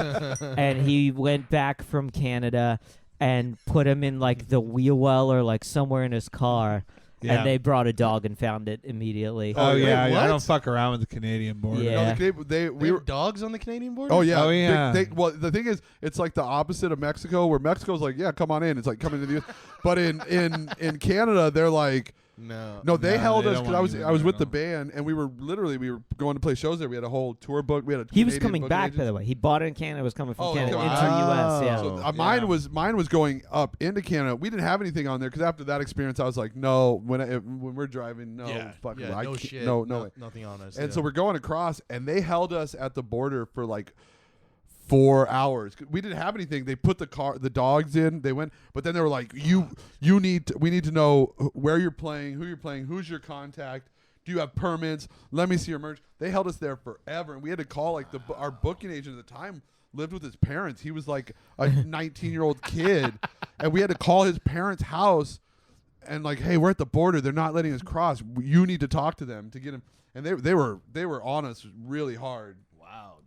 And he went back from Canada and put him in like the wheel well or like somewhere in his car. Yeah. And they brought a dog and found it immediately. Oh yeah, Wait, I what? don't fuck around with the Canadian border. Yeah. No, We we were. have dogs on the Canadian border? Oh yeah. Oh, yeah. Well, the thing is, it's like the opposite of Mexico, where Mexico's like, yeah, come on in. It's like coming to the U.S. But in Canada, they're like, no, they held they us don't because want I was you with there the band, and we were going to play shows there. We had a whole tour book. We had a He was Canadian coming booking back, by agent. the way. He bought it in Canada, was coming from Oh, Canada okay. into Wow. U.S. Yeah. So Yeah. mine was going up into Canada. We didn't have anything on there because after that experience, I was like, no, when we're driving, no, Yeah. fucking, Yeah, I no can't- shit. no way. Nothing on us. And yeah. so we're going across, and they held us at the border for like 4 hours. We didn't have anything. They put the dogs in. They went, but then they were like, we need to know where you're playing, who you're playing, who's your contact. Do you have permits? Let me see your merch. They held us there forever, and we had to call like our booking agent at the time lived with his parents. He was like a 19-year-old kid, and we had to call his parents' house and like, hey, we're at the border. They're not letting us cross. You need to talk to them to get him. And they were on us really hard.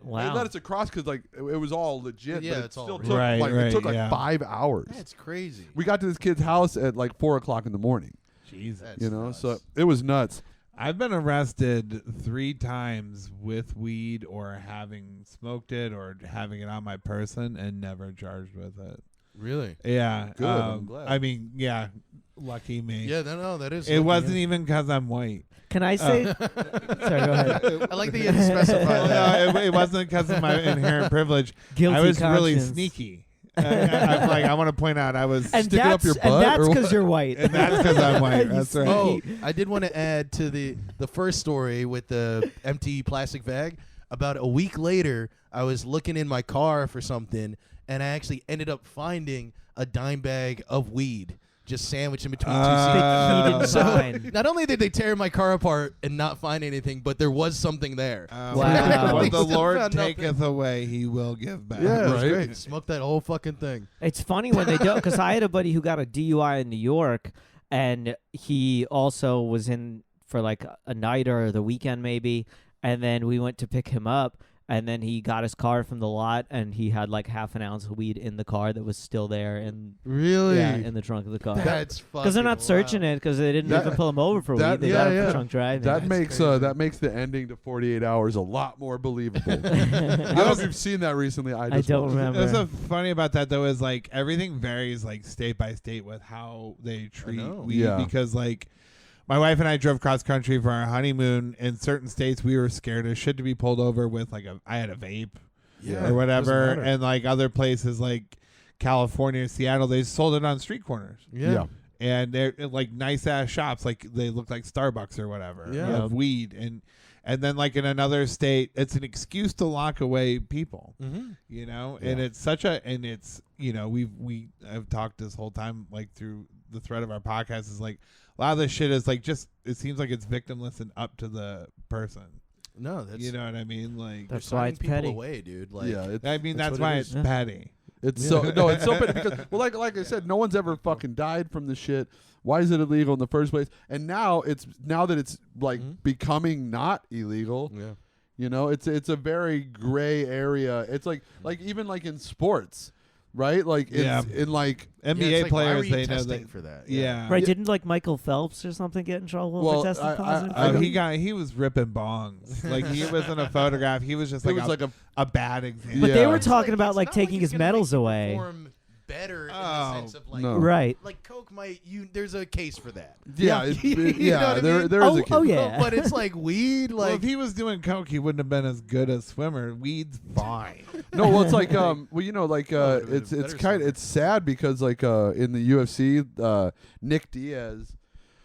Wow. They let us across because like it was all legit. Yeah, but it's it all still real. took it took like 5 hours. That's crazy. We got to this kid's house at like 4:00 in the morning. Jesus. You know, nuts. so it was nuts. I've been arrested 3 times with weed or having smoked it or having it on my person and never charged with it. Really? Yeah. Good, I'm glad. I mean, yeah, lucky me. Yeah, no, that is. It wasn't even because I'm white. Can I say? Sorry, go ahead. I like that you had to specify that. No, it wasn't because of my inherent privilege. Guilty I was really conscience. sneaky. I'm like, I want to point out I was And Stick it up that's your and butt, that's or because what? you're white. and that's because I'm white. That's right. Oh, I did want to add to the first story with the empty plastic bag. About a week later, I was looking in my car for something, and I actually ended up finding a dime bag of weed just sandwiched in between two seats. That he didn't So find. not only did they tear my car apart and not find anything, but there was something there. Wow. What the Still Lord found nothing. taketh away, He will give back. Yeah, it was Right. great. Smoked that whole fucking thing. It's funny when they don't, because I had a buddy who got a DUI in New York, and he also was in for like a night or the weekend maybe, and then we went to pick him up, and then he got his car from the lot, and he had like half an ounce of weed in the car that was still there, in Really? yeah, in the trunk of the car. That's fucking Because they're not searching it, because they didn't That- even pull him over for that- weed. They yeah, got him yeah. for drunk driving. That That's makes the ending to 48 hours a lot more believable. I don't know if you've seen that recently. I just don't watched it. remember. What's so funny about that though is like everything varies like state by state with how they treat know. weed Yeah. because like my wife and I drove cross country for our honeymoon. In certain states, we were scared as shit to be pulled over with like I had a vape Yeah, or whatever, doesn't matter. and like other places like California, Seattle, they sold it on street corners. Yeah. And they're like nice ass shops, like they look like Starbucks or whatever Yeah. of weed, and then like in another state, it's an excuse to lock away people. Mm-hmm. You know, Yeah. and it's you know I've talked this whole time like through the thread of our podcast is like a lot of this shit is like just it seems like it's victimless and up to the person. No, that's You know what I mean? Like they're That's why signing it's people petty. away, dude. Like, Yeah, it's, I mean that's that's what it why is. it's Yeah. petty. it's so it's so bad because well, like I said, no one's ever fucking died from the shit. Why is it illegal in the first place? And now that it's like Mhm. becoming not illegal. yeah. You know, it's a very gray area. It's like even like in sports, right? Like it's Yeah. in like NBA it's like, why players were you they know testing that. for that. Yeah. Right? Yeah. Didn't like Michael Phelps or something get in trouble Well, for testing I- positive? I- for Oh, it? he was ripping bongs. Like he was in a photograph. He was just it like, was like a a bad example. But they Yeah. were It's talking It's about like not taking it's his gonna make medals you away. perform better in Oh, the sense of like no. Right. like Coke might there's a case for that. yeah, You know what I there mean? there is a Oh, kid. yeah. But it's like weed, Well, like if he was doing coke, he wouldn't have been as good a swimmer. Weed's fine. No, well, it's like well, you know, like would've been it's better kind swimmer. it's sad because like in the UFC, Nick Diaz,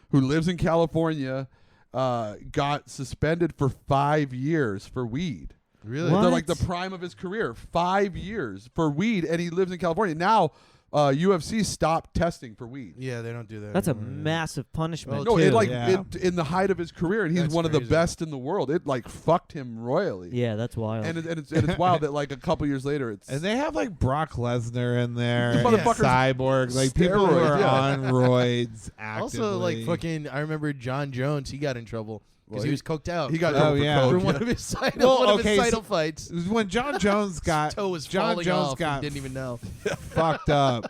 who lives in California, got suspended for 5 years for weed. really What? They're like the prime of his career, 5 years for weed, and he lives in California now. UFC stopped testing for weed. Yeah, they don't do that. That's a anymore, yeah. massive punishment. Well, No, too. it like yeah. in the height of his career, and he's That's one of the crazy. best in the world. It like fucked him royally. Yeah, that's wild. And it's wild that like a couple years later, it's And they have like Brock Lesnar in there, The and motherfucker's Cyborg, like people who steroids, are yeah. on roids actively. Also, like fucking, I remember John Jones. He got in trouble because Well, he he- was coked out. he got Oh, in trouble yeah. for for coke. one of his title, Well, one of okay, his so- title fights. when John Jones got His toe was John falling Jones off. got He didn't even know. fucked up.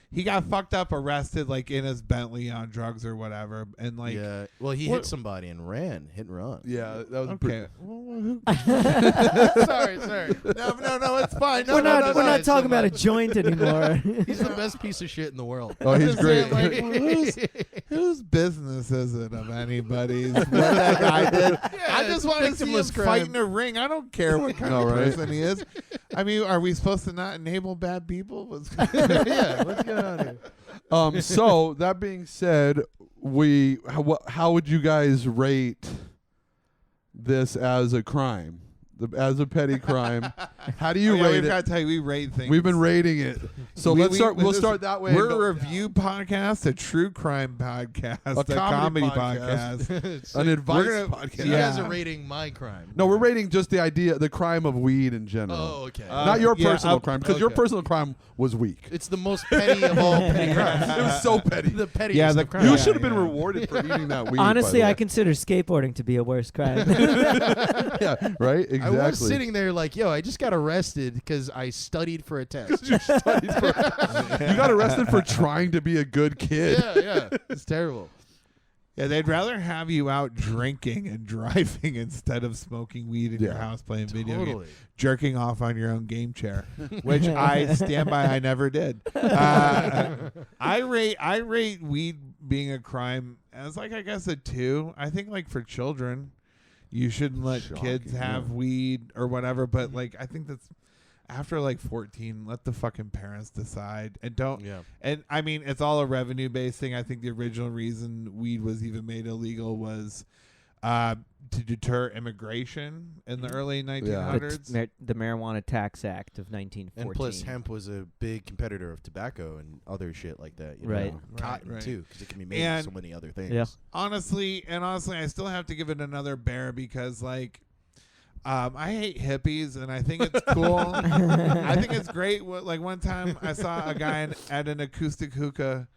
He got fucked up, arrested like in his Bentley on drugs or whatever, and like yeah. Well, he what- hit somebody and ran, hit and run. Yeah, that was okay. Well, who- sorry. no, it's fine. No, we're no, not no, we're no, not it's talking not- about a joint anymore. He's the best piece of shit in the world. Oh, he's just great. saying, like, whose business is it of anybody's? What that guy did? I just want to see him victimless crime. fight in a ring. I don't care what kind No, of right? person he is. I mean, are we supposed to not enable bad people? Yeah, let's get on here. So that being said, how would you guys rate this as a crime? as a petty crime. How do you We've rate got it? to tell you, we rate things. We've been rating it. So We'll we'll start that way. We're a review podcast, a true crime podcast, a comedy podcast. An advice podcast. You Yeah. guys are rating my crime. No, we're rating just the crime of weed in general. Oh, okay. Not your yeah, personal crime, because your okay. personal crime was weak. It's the most petty of all petty crimes. It was so petty. The pettiest Yeah, the of crimes. You Yeah, should have been yeah. rewarded for eating that weed. Honestly, by I the consider skateboarding to be a worse crime. way. Yeah, right? Exactly. I was sitting there like, yo, I just got arrested because I studied for a test. You got arrested for trying to be a good kid. yeah. It's terrible. Yeah, they'd rather have you out drinking and driving instead of smoking weed in your Yeah. house playing video games, Totally. jerking off on your own game chair, which I stand by. I never did. I rate weed being a crime as like I guess a 2. I think like for children, you shouldn't let kids Shocking, have yeah. weed or whatever. But like I think that's after like 14, let the fucking parents decide and don't. Yeah. And I mean, it's all a revenue based thing. I think the original reason weed was even made illegal was to deter immigration in the early 1900s. The Marijuana Tax Act of 1914. And plus, hemp was a big competitor of tobacco and other shit like that. You Right. know? Right, Cotton, right. too, because it can be made And- of so many other things. Yeah. Honestly, I still have to give it another bear because, like, I hate hippies and I think it's cool. I think it's great. Like, one time I saw a guy at an acoustic hookah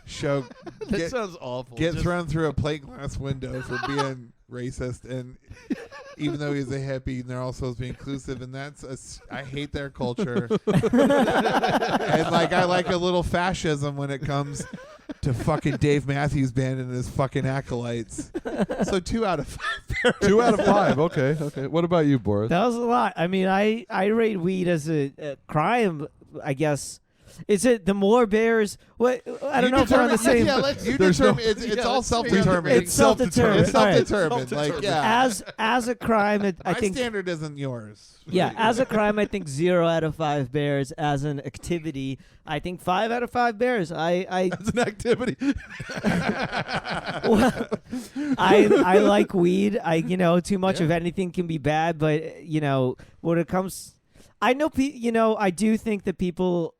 show That sounds awful. get Just- thrown through a plate glass window for being racist, and even though he's a hippie, and they're all supposed to be inclusive, and I hate their culture. And like I like a little fascism when it comes to fucking Dave Matthews Band and his fucking acolytes. So 2 out of 5. 2 out of 5. Okay. What about you, Boris? That was a lot. I mean, I rate weed as a crime, I guess. Is it the more bears? What I don't know if we're on the same. Yeah, let's. You There's determine. no- it's Yeah, all let's figure out self-determined. It's self-determined. It's All right. self-determined. Like yeah, As a crime, I my think. standard isn't yours. Yeah, as a crime, I think 0 out of 5 bears. As an activity, I think 5 out of 5 bears. I As an activity. well, I like weed. Too much of anything can be bad, but when it comes, I know I do think that people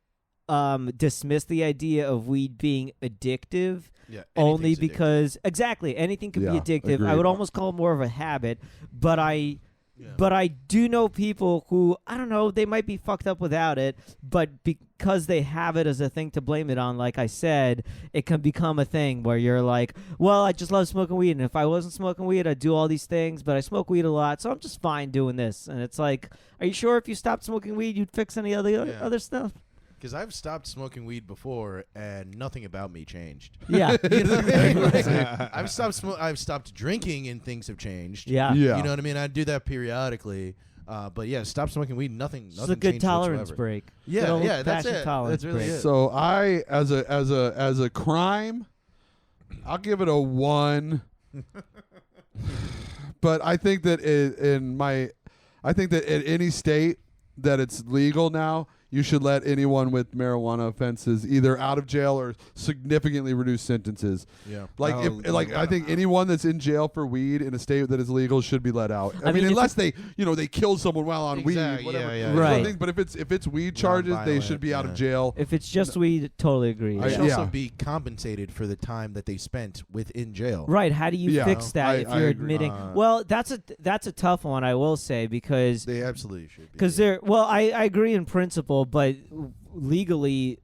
dismiss the idea of weed being addictive. Yeah, Only anything's addictive. because exactly anything can be Yeah, addictive. I agreed. would almost call it more of a habit, but I Yeah. But I do know people who, I don't know, they might be fucked up without it, but because they have it as a thing to blame it on, like I said, it can become a thing where you're like, well, I just love smoking weed, and if I wasn't smoking weed, I'd do all these things, but I smoke weed a lot, so I'm just fine doing this. And it's like, are you sure if you stopped smoking weed, you'd fix any other stuff? Because I've stopped smoking weed before, and nothing about me changed. Yeah. You know what I mean? Like, I've stopped drinking, and things have changed. Yeah. Yeah. You know what I mean? I do that periodically. But yeah, stop smoking weed. Nothing. It's Nothing a good changed tolerance whatsoever. break. Yeah, Good yeah, that's old-fashioned it. tolerance That's really break. it. So I, as a crime, I'll give it a 1. But I think that I think that in any state that it's legal now, you should let anyone with marijuana offenses either out of jail or significantly reduce sentences. Yeah. Like, I think anyone that's in jail for weed in a state that is legal should be let out. I mean, if unless they killed someone while on Exactly, weed, whatever. yeah, yeah, Right. yeah. But if it's weed charges, they should be out of yeah. jail. If it's just weed, totally agree. They I- should also yeah. be compensated for the time that they spent within jail. Right? How do you Yeah, fix that I if you're agree. admitting? Well, that's a tough one, I will say, because They absolutely should be. because they're I agree in principle, but legally,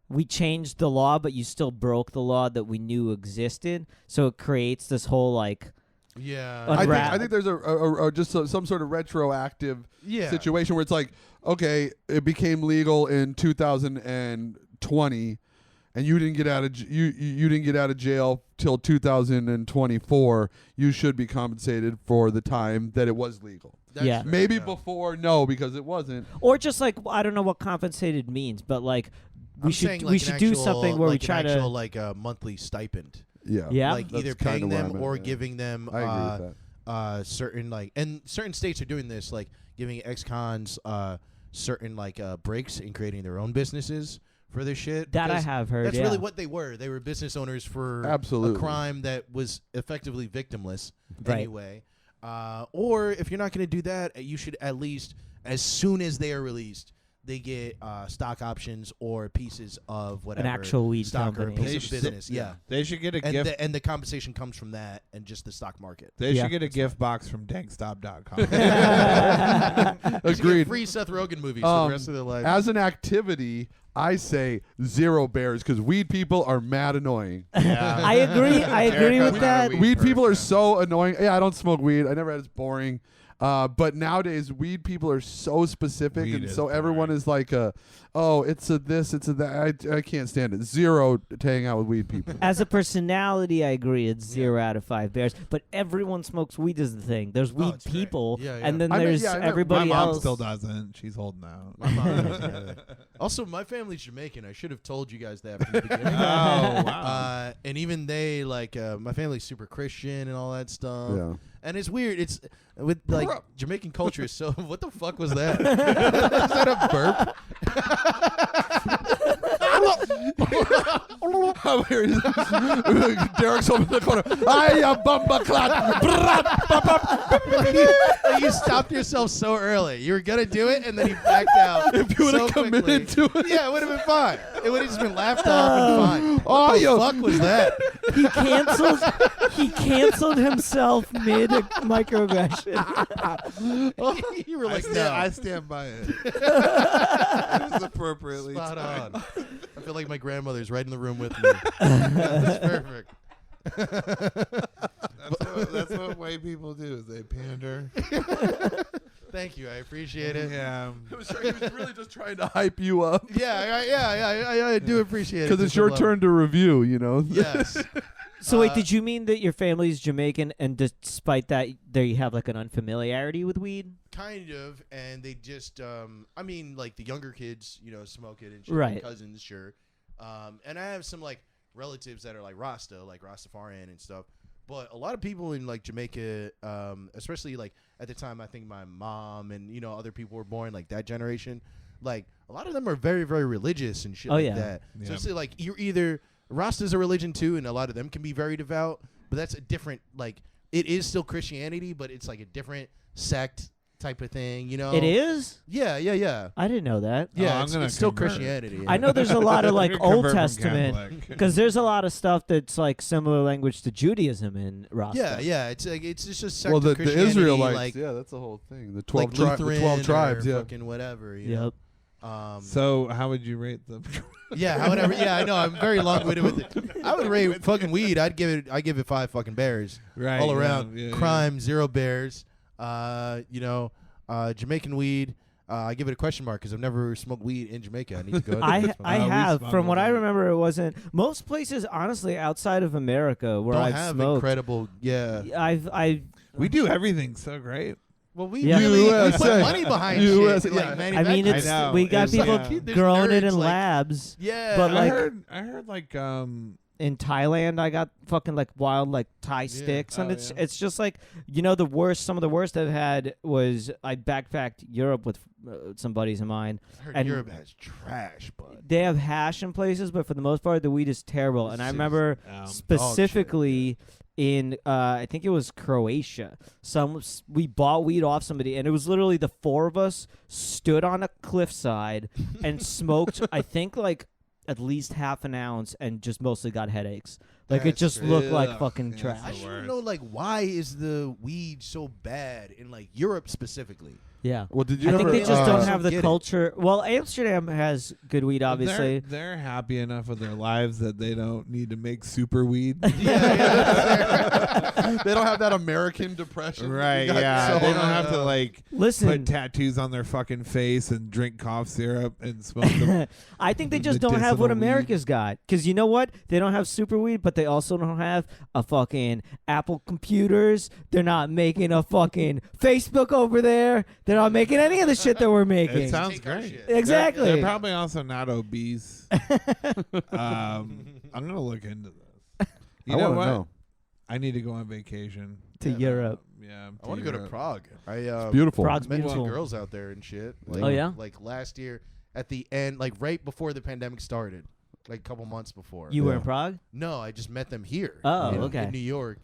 we changed the law, but you still broke the law that we knew existed. So it creates this whole Yeah. Unwrap- I think there's a just some sort of retroactive Yeah. situation where it's like, okay, it became legal in 2020, and you didn't get out of you didn't get out of jail till 2024. You should be compensated for the time that it was legal. That's Yeah. fair, Maybe yeah. before, no, because it wasn't. or just I don't know what compensated means, but we I'm should saying we like should an do actual- something where we like try an actual, to like a monthly stipend. Yeah. Yeah. Like That's either kinda paying where them I'm at, or yeah. giving them I agree with that. certain and certain states are doing this, like giving ex-cons certain breaks in creating their own businesses for this shit. that I because have heard. That's yeah. really what they were. They were business owners for Absolutely. a crime that was effectively victimless Right. anyway. Or if you're not going to do that, you should at least, as soon as they are released, they get stock options or pieces of whatever. An actual weed stock company. or a piece of business. Yeah. They should get a And gift. and the compensation comes from that and just the stock market. They Yeah. should get a gift box from dankstop.com. They should get Agreed. free Seth Rogen movies for the rest of their life. As an activity, I say 0 bears because weed people are mad annoying. Yeah. I agree. I agree Jericho's with not a that. weed Weed people are person. so annoying. Yeah, I don't smoke weed. I never had. It's boring. But nowadays, weed people are so specific, Weed and is so everyone boring. is like, it's a this, it's a that. I can't stand it. 0 to hang out with weed people. As a personality, I agree. It's 0 out of 5 bears. But everyone smokes weed is the thing. There's weed it's great. people, Yeah, yeah. and then I mean, there's yeah, I know. My everybody mom else. still doesn't. She's holding out. My mom doesn't either. Also, my family's Jamaican. I should have told you guys that from the beginning. Oh, wow. And even they, like, my family's super Christian and all that stuff. Yeah. And it's weird. It's with like Jamaican culture is so. What the fuck was that? Is that a burp? Derek's over in the corner. I am bumba clot. You stopped yourself so early. You were gonna do it, and then you backed out. If you would have so committed quickly. to it. Yeah, it would have been fine. It would have just been laughed off and fine. Oh, What the yo. fuck was that? He canceled. He canceled himself mid microaggression. You were I like, stand, no. I stand by it. It was appropriately Spot timed. on. I feel like my grandmother's right in the room with me. That's perfect. That's what white people do. Is they pander. Thank you. I appreciate it. Yeah. He was really just trying to hype you up I do appreciate it. because it's your turn to review. You know. Yes. So wait, did you mean that your family's Jamaican, and despite that, there you have like an unfamiliarity with weed? Kind of, and they just, I mean, like the younger kids, smoke it and shit. Right. My cousins, sure. And I have some like relatives that are like Rastafarian and stuff. But a lot of people in like Jamaica, especially like at the time, I think my mom and other people were born like that generation. Like a lot of them are very, very religious and shit Oh, like yeah. that. Yeah. So it's like you're either Rasta's a religion too, and a lot of them can be very devout. But that's a different like it is still Christianity, but it's like a different sect type of thing. It is? Yeah. I didn't know that. Yeah, I'm it's, gonna it's still convert. Christianity. I know there's a lot of like Convert Old from Testament, Catholic. because there's a lot of stuff that's like similar language to Judaism in Rasta. Yeah. It's like it's just a sect Well, of the Christianity, Israelites. like, yeah, that's the whole thing. The like 12 Lutheran the 12 tribes. or Yeah. fucking whatever. You know? Yep. So how would you rate them? Yeah, whatever. Yeah, I know. I'm very long-winded with it. I would rate fucking weed. I'd give it 5 fucking bears Right. all yeah, around. yeah, Crime 0 bears. Jamaican weed. I give it a question mark because I've never smoked weed in Jamaica. I need to go. I we have. smuggled From what I it. remember, it wasn't. Most places, honestly, outside of America where don't I've have smoked, incredible. Yeah. I've We do everything so great. Well, we Yeah. really we put USA. money behind USA, shit. Like, yeah. I mean, manufacturing. it's know, we got it's people like- There's growing it nerds, in like- labs. Yeah, But, like- I heard like In Thailand, I got fucking like wild like Thai sticks, and Oh, it's yeah. it's just like the worst. Some of the worst I've had was I backpacked Europe with some buddies of mine. I heard and- Europe has trash, bud. They have hash in places, but for the most part, the weed is terrible. And I Seriously. remember Um, specifically in I think it was Croatia. We bought weed off somebody, and it was literally the 4 of us stood on a cliffside and smoked. I think like at least half an ounce, and just mostly got headaches. Like it That's just crazy. looked like Ugh, fucking yeah, trash. I the should worst. know, like, why is the weed so bad in like Europe specifically? Yeah. Well, did you I ever? think they just don't have the Get it. culture. Well, Amsterdam has good weed, obviously. They're happy enough with their lives that they don't need to make super weed. They don't have that American depression. Right, You got yeah. so- They don't have to like Listen, put tattoos on their fucking face and drink cough syrup and smoke them. I think they just don't have what medicinal weed. America's got. Because you know what? They don't have super weed, but they also don't have a fucking Apple computers. They're not making a fucking Facebook over there. They're not making any of the shit that we're making. It sounds Take our great. shit. Exactly. They're probably also not obese. I'm gonna look into this. You I know wanna what? know. I need to go on vacation. to Europe. Yeah, I want to go to Europe. Prague. I Beautiful. Prague's met beautiful. two girls out there and shit. Like, Oh, yeah? Like last year at the end, like right before the pandemic started, like a couple months before. You were Yeah. in Prague? No, I just met them here. Oh, in okay. New York.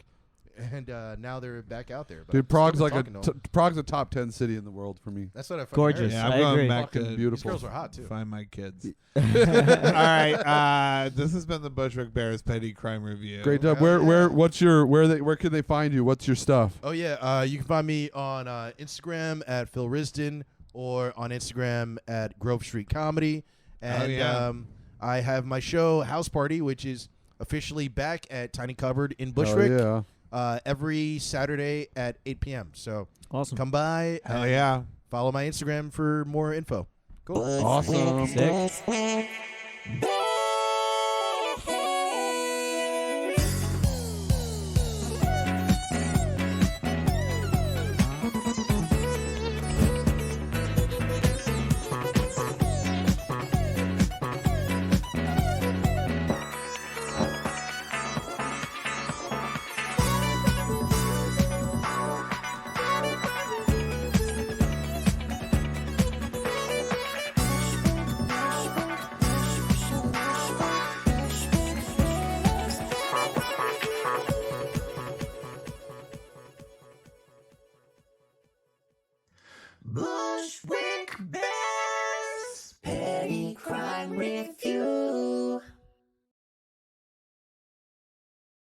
and now they're back out there. But Dude, I've still Prague's been like talking to 'em. Prague's a top 10 city in the world for me. That's what I fucking Gorgeous. heard. Yeah, I'm I going agree. back Fucking to These beautiful. girls are hot too. find my kids. All right, this has been the Bushwick Bears Petty Crime Review. Great job. Hell Where yeah. what's your where can they find you? What's your stuff? Oh yeah, you can find me on Instagram at Phil Rizdon or on Instagram at Grove Street Comedy. And yeah. I have my show House Party, which is officially back at Tiny Cupboard in Oh, Bushwick yeah. every Saturday at 8 p.m. So Awesome. come by. Hell and yeah. Follow my Instagram for more info. Cool. Awesome. Sick. Boy.